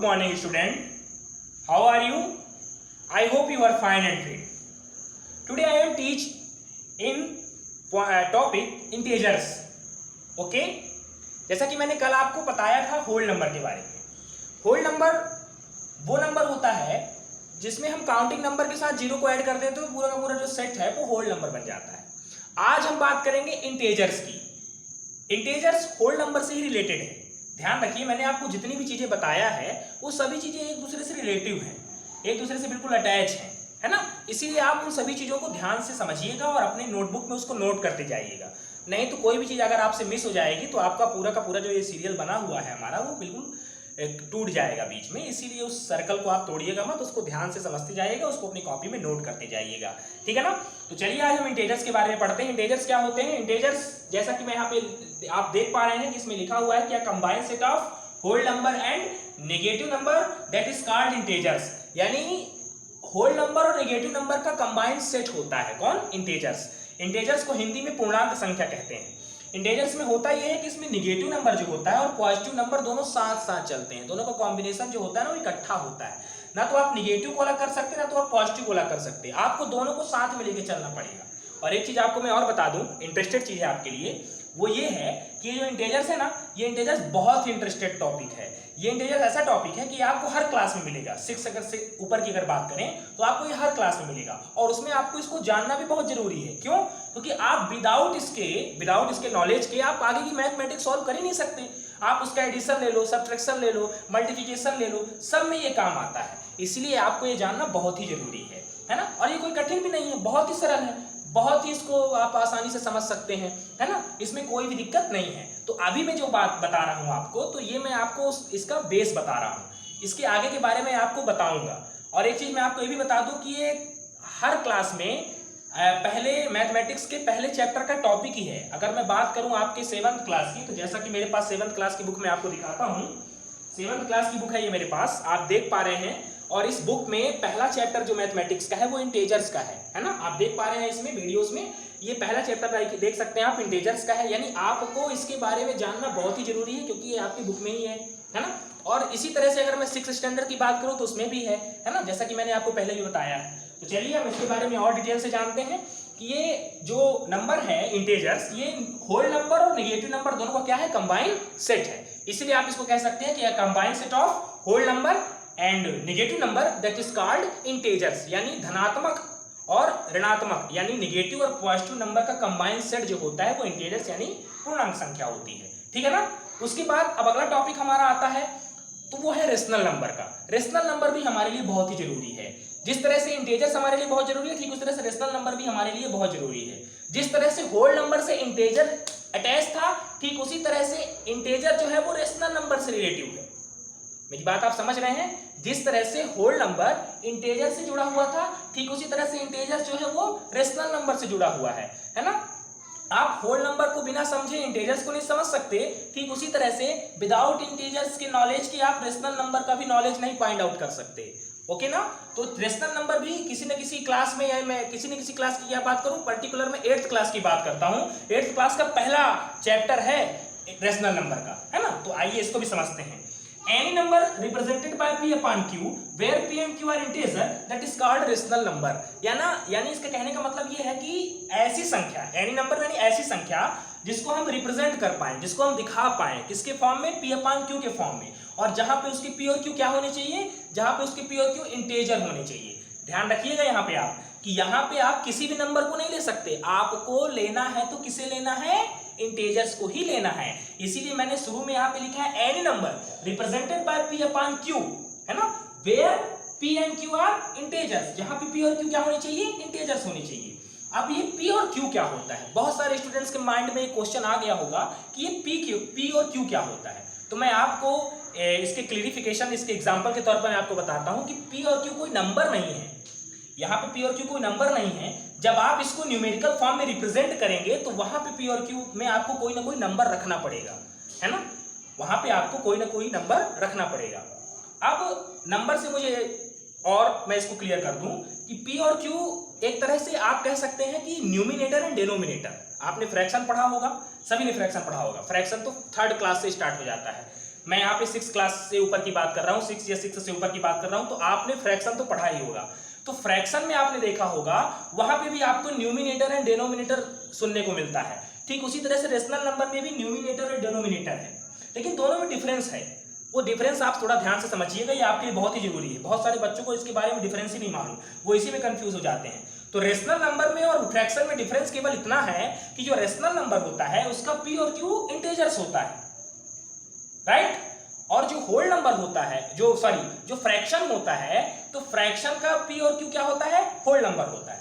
Good morning, student. How are you? I hope you are fine and fit. Today I am teach in topic integers. Okay? जैसा कि मैंने कल आपको बताया था होल नंबर के बारे में. होल नंबर वो नंबर होता है जिसमें हम काउंटिंग नंबर के साथ जीरो को ऐड कर देते तो पूरा का पूरा जो सेट है वो होल नंबर बन जाता है. आज हम बात करेंगे इंटेजर्स की. इंटेजर्स होल नंबर से ही रिलेटेड है. ध्यान रखिए, मैंने आपको जितनी भी चीजें बताया है वो सभी चीजें एक दूसरे से रिलेटिव हैं, एक दूसरे से बिल्कुल अटैच हैं, है ना. इसीलिए आप उन सभी चीजों को ध्यान से समझिएगा और अपने नोटबुक में उसको नोट करते जाइएगा. नहीं तो कोई भी चीज अगर आपसे मिस हो जाएगी तो आपका पूरा का पूरा जो ये सीरियल बना हुआ है हमारा वो बिल्कुल टूट जाएगा बीच में. इसीलिए उस सर्कल को आप तोड़िएगा मत, उसको ध्यान से समझते जाइएगा, उसको अपनी कॉपी में नोट करते जाइएगा. ठीक है ना. तो चलिए आज हम इंटेजर्स के बारे में पढ़ते हैं. इंटेजर्स क्या होते हैं? इंटेजर्स जैसा कि मैं यहाँ पे आप देख पा रहे हैं कि इसमें लिखा हुआ है क्या combined set of whole number and negative number that is called integers. यानी होल नंबर और नेगेटिव नंबर का कंबाइंड सेट होता है कौन? इंटेजर्स. इंटेजर्स को हिंदी में पूर्णांक संख्या कहते हैं. इंटेजर्स में होता यह है कि इसमें नेगेटिव नंबर जो होता है और पॉजिटिव नंबर दोनों साथ साथ चलते हैं. दोनों का कॉम्बिनेशन जो होता है ना वो इकट्ठा होता है. ना तो आप नेगेटिव को अलग कर सकते हैं ना तो आप पॉजिटिव को अलग कर सकते हैं. आपको दोनों को साथ में लेके चलना पड़ेगा. और एक चीज आपको मैं और बता दूं, इंटरेस्टेड चीज है आपके लिए, वो ये है कि जो इंटेजर्स है ना, ये इंटेजर्स बहुत ही इंटरेस्टेड टॉपिक है. ये इंटेजर्स ऐसा टॉपिक है कि आपको हर क्लास में मिलेगा. 6 अगर से ऊपर की अगर बात करें तो आपको ये हर क्लास में मिलेगा और उसमें आपको इसको जानना भी बहुत जरूरी है. क्यों? क्योंकि आप विदाउट इसके नॉलेज के आप आगे की मैथमेटिक्स सॉल्व कर ही नहीं सकते. आप उसका एडिशन ले लो, सब्ट्रैक्शन ले लो, मल्टीप्लिकेशन ले लो, सब में ये काम आता है. इसलिए आपको ये जानना बहुत ही जरूरी है ना. और ये कोई कठिन भी नहीं है, बहुत ही सरल है, बहुत ही इसको आप आसानी से समझ सकते हैं, है ना. इसमें कोई भी दिक्कत नहीं है. तो अभी मैं जो बात बता रहा हूं आपको, तो ये मैं आपको इसका बेस बता रहा हूं. इसके आगे के बारे में आपको बताऊंगा. और एक चीज मैं आपको ये भी बता दूं कि ये हर क्लास में पहले मैथमेटिक्स के पहले चैप्टर का टॉपिक ही है. अगर मैं बात करूं आपके 7th क्लास की, तो जैसा कि मेरे पास 7th क्लास की बुक मैं आपको दिखाता हूं. 7th क्लास की बुक है ये मेरे पास, आप देख पा रहे हैं. और इस बुक में पहला चैप्टर जो मैथमेटिक्स का है वो इंटेजर्स का है ना. आप देख पा रहे हैं इसमें वीडियोस में ये पहला चैप्टर देख सकते हैं आप, इंटेजर्स का है. यानी आपको इसके बारे में जानना बहुत ही जरूरी है क्योंकि ये आपकी बुक में ही है ना. और इसी तरह से अगर मैं 6th स्टैंडर्ड की बात करूं तो उसमें भी है ना, जैसा कि मैंने आपको पहले भी बताया है. तो चलिए हम इसके बारे में और डिटेल से जानते हैं कि ये जो नंबर है इंटेजर्स, ये होल नंबर और नेगेटिव नंबर दोनों का क्या है? कंबाइंड सेट है. इसलिए आप इसको कह सकते हैं कि combined set of whole number and negative number that is called integers. यानी धनात्मक और ऋणात्मक यानी नेगेटिव और पॉजिटिव नंबर का कंबाइंड सेट जो होता है वो इंटेजर्स यानी पूर्णांक संख्या होती है. ठीक है ना. उसके बाद अब अगला टॉपिक हमारा आता है तो वो है रेशनल नंबर का. रेशनल नंबर भी हमारे लिए बहुत ही जरूरी है. जिस तरह से इंटेजर्स हमारे लिए बहुत जरूरी है, ठीक उस तरह से रेशनल नंबर भी हमारे लिए बहुत जरूरी है. जिस तरह से होल नंबर से इंटेजर अटैच था, ठीक उसी तरह से इंटेजर जो है वो रेशनल नंबर से रिलेटिव है. मेरी बात आप समझ रहे हैं? जिस तरह से होल नंबर इंटेजर से जुड़ा हुआ था, ठीक उसी तरह से इंटेजर जो है वो रेशनल नंबर से जुड़ा हुआ है ना. आप होल नंबर को बिना समझे इंटेजर्स को नहीं समझ सकते. ठीक उसी तरह से विदाउट इंटेजर्स के नॉलेज के आप रेशनल नंबर का भी नॉलेज नहीं फाइंड आउट कर सकते. ओके ना. तो रेशनल नंबर भी किसी न किसी क्लास में, या मैं किसी न किसी क्लास की क्या बात करूं, पर्टिकुलर में 8th क्लास की बात करता हूं. 8th क्लास का पहला चैप्टर है रेशनल नंबर का, है ना. तो आइए इसको भी समझते हैं. Any number represented by P upon Q, where P and Q are integer, that is called rational number. यानी इसका कहने का मतलब ये है कि ऐसी संख्या, any number यानी ऐसी संख्या जिसको हम रिप्रेजेंट कर पाए, जिसको हम दिखा पाए, किसके फॉर्म में? P upon Q के फॉर्म में. और जहां पे उसकी P और Q क्या होने चाहिए? जहां पे उसकी P और Q इंटेजर होने चाहिए. ध्यान रखिएगा यहाँ पे आप कि यहाँ पे आप किसी भी नंबर को नहीं ले सकते. आपको लेना है तो किसे लेना है? इंटेजर्स को ही लेना है. इसीलिए मैंने शुरू में यहाँ पे लिखा है any number represented by P upon Q, है ना, where P and Q are integers. जहां पे P और Q क्या होने चाहिए? इंटेजर्स होने चाहिए. अब ये P और Q क्या होता है? बहुत सारे स्टूडेंट्स के माइंड में एक क्वेश्चन आ गया होगा कि ये P और Q क्या होता है. तो मैं आपको इसके क्लियरिफिकेशन, इसके एग्जाम्पल के तौर पर मैं आपको बताता हूं कि P और Q कोई नंबर नहीं है. यहाँ पे P और Q कोई नंबर नहीं है. जब आप इसको न्यूमेरिकल फॉर्म में रिप्रेजेंट करेंगे तो वहां पे P और Q में आपको कोई ना कोई नंबर रखना पड़ेगा, है ना. वहां पे आपको कोई ना कोई नंबर रखना पड़ेगा. अब नंबर से मुझे और मैं इसको क्लियर कर दूं कि P और Q एक तरह से आप कह सकते हैं कि न्यूमिनेटर एंड डिनोमिनेटर. आपने फ्रैक्शन पढ़ा होगा, सभी ने फ्रैक्शन पढ़ा होगा. फ्रैक्शन तो 3rd क्लास से स्टार्ट हो जाता है. मैं यहाँ पे 6 क्लास से ऊपर की बात कर रहा हूँ, 6 या 6 से ऊपर की बात कर रहा हूँ, तो आपने फ्रैक्शन तो पढ़ा ही होगा। तो फ्रैक्शन में आपने देखा होगा वहां पे भी आपको न्यूमिनेटर एंड डिनोमिनेटर सुनने को मिलता है। ठीक उसी तरह से रेशनल नंबर में भी न्यूमिनेटर और डिनोमिनेटर है, लेकिन दोनों में डिफरेंस है। वो डिफरेंस आप थोड़ा ध्यान से समझिएगा, ये आपके लिए बहुत ही जरूरी है। बहुत सारे बच्चों को इसके बारे में डिफरेंस ही नहीं मालूम, वो इसी में कंफ्यूज हो जाते हैं। तो रेशनल नंबर में और फ्रैक्शन में डिफरेंस केवल इतना है कि जो रेशनल नंबर होता है उसका पी और क्यू इंटीजर्स होता है, राइट। और जो होल नंबर होता है, जो फ्रैक्शन होता है, तो फ्रैक्शन का पी और क्यू क्या होता है, होल नंबर होता है।